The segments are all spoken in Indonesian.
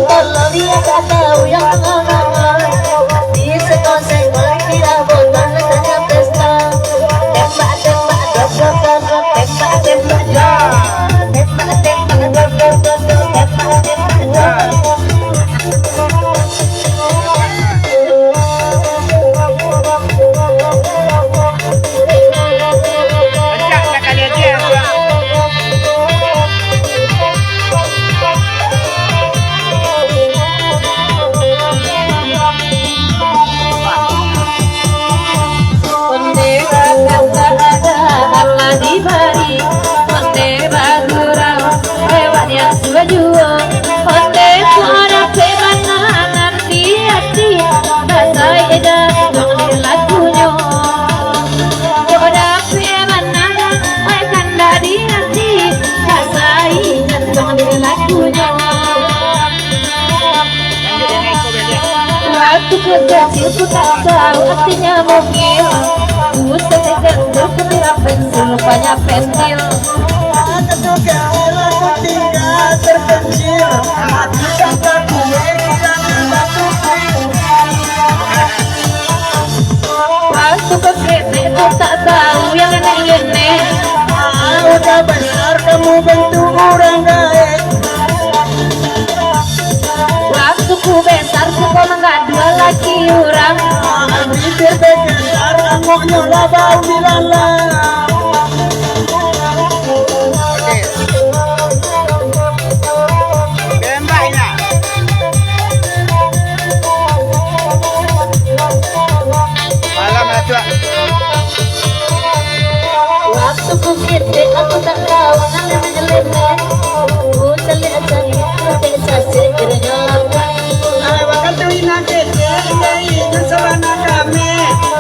kalau dia tak tahu yang mengenal di sekonsep tidak boleh tanya pesta tembak tembak dok dok dok dok tembak tembak ya tembak tembak dok dok dok dok tembak tembak dok. Waktu kecil ku tak tahu artinya mobil, ku setekan berputih pensil, rupanya pensil. Ketika aku tinggal terpencil, hati sangka kue kiranya batu kering. Waktu kecil ku tak tahu yang nenek-nenek, udah besar kamu bentuk orang baik. Waktu ku besar sekolah nggak dua lagi orang. Bibir besar ngomongnya lah bau dilalang. Waktu ku gede aku tak tahu namanya lele. Ku telik cari desa sekiranya lapan. Waktu tuina gede itu sabana kami.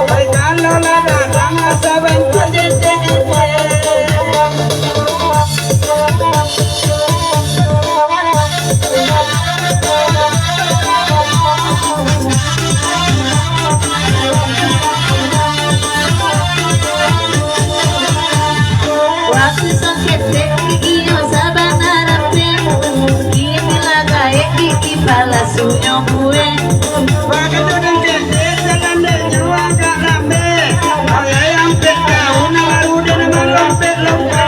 Baik kalau lada sama saban gede. Waktu sakit iyo sabana rapi, ini lagai gigi balas sunyong gue. Waktu dan gede jalan dan jual gak rame, oleh yang tahu nalar udah melompet lompet.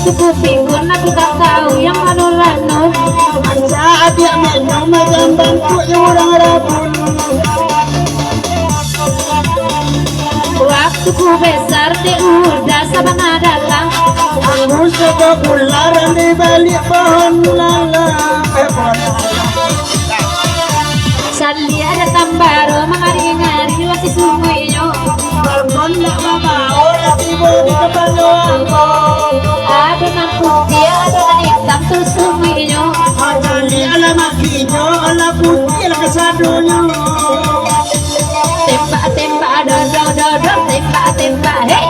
Waktu pikun aku tak tahu yang lano-lano, saat dia menang macam bangkuknya orang rabun. Waktu ku besar te udah sabana dalang, aku sebab ularan di balik pohon lalang. Sali ada tambaro mengari-ngari wasi sungguhnya, berbon tak mau tiba di kepala aku. Ada mampu dia ada hitam tuh sungguhnya, ada alamat hijau ala putih ala kesadunya. Tembak tembak dodong dodong tembak tembak hei,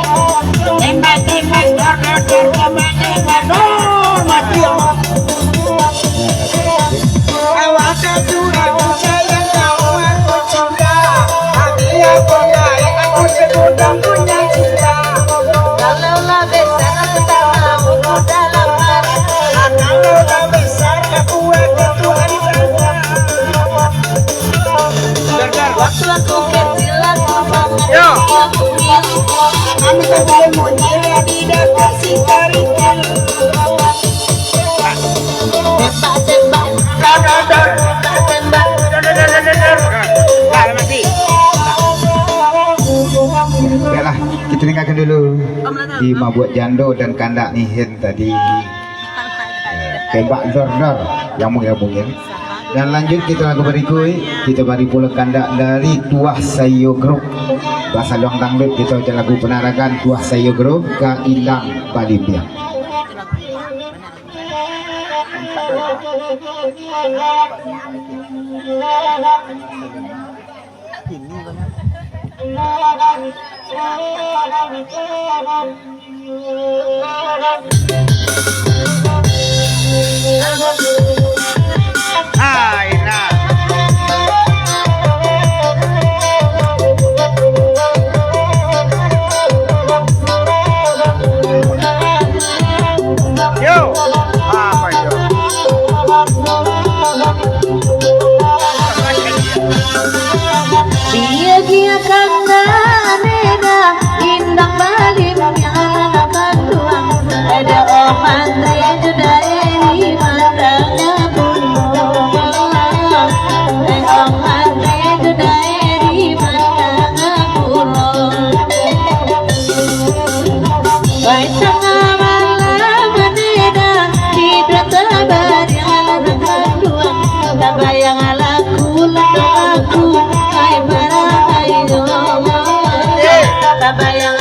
tembak tembak dodong dodong tembak dodong mati. Awak tu aku sayang kau aku cinta, hati aku naik aku sedang punya cinta. Kalau lah besar aku tak mau dalam hati, kalau lah besar aku Tuhan saja. Waktu aku kecil aku bangun aku mil, kami tak boleh tidak kasih karikil. Tembak tembak tembak tembak. Baiklah, kita dengarkan dulu di Mabuk Jando dan Kandak Nihin tadi tembak zor-zor yang mungkin. Dan lanjut kita lagu berikut, kita beri pula Kandak dari Tuah Sayo Group. Bahasa Luang Dangdut kita ucap lagu penarakan Tuah Sayo Group ke Ilang Palipia. Hai, nah. Yo, apa itu? Dia dia kanda neda indang balim yang tuang ada oman saya sudah ini matanya bunuh oman saya sudah ini matanya bunuh baik tengah malam neda tidak sabar yang tuang tak bayang alaku aku ay barayo tabayang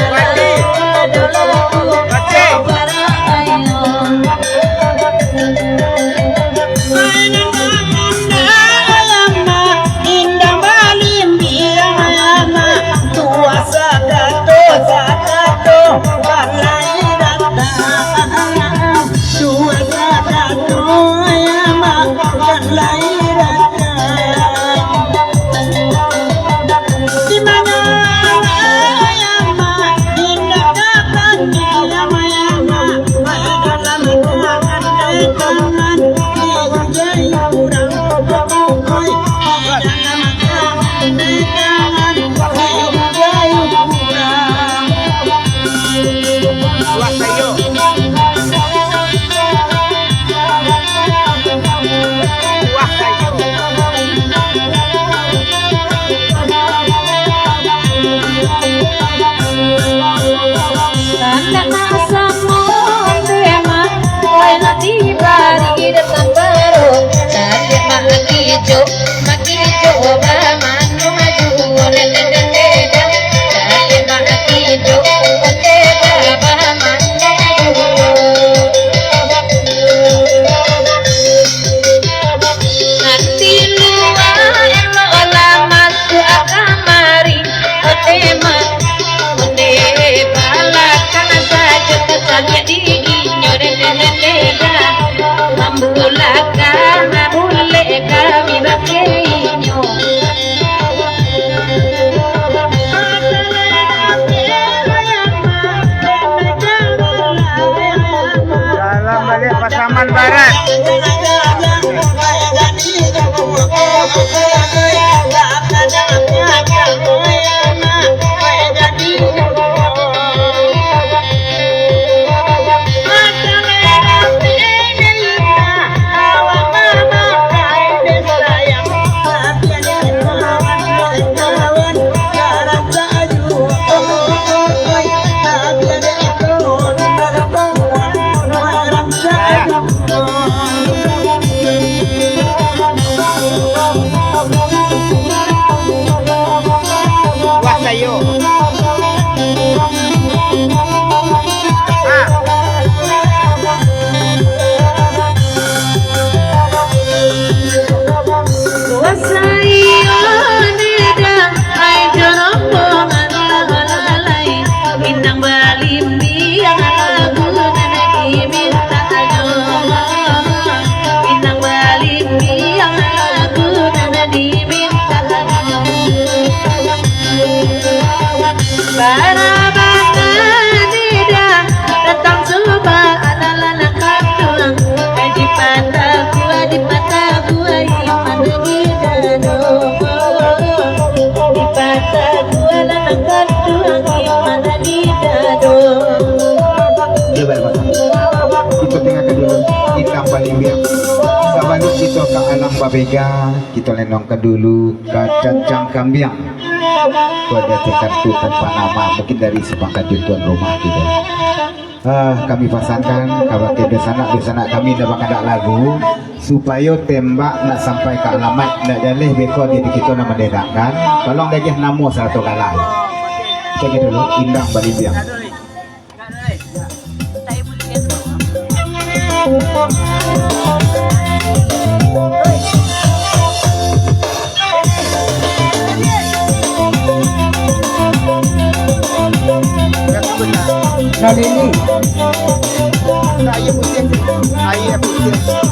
Dalam balik Pasaman Barat. Wah sayo. Itu tengah kedua kita paling biar sabalik kita ke alam babega kita lenong ke dulu ke cancang kambiang pada tekan tu tanpa nama mungkin dari sepakat tuan rumah kita. Kami pasankan kabar ke desana kami dah bakal ada lagu supaya tembak nak sampai ke alamat nak jalih beko di kita nak mendedakan tolong dagih namo satu kalah kita dulu indang balibiang. Nalini. Saya putih. Saya putih.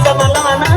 Sama-sama,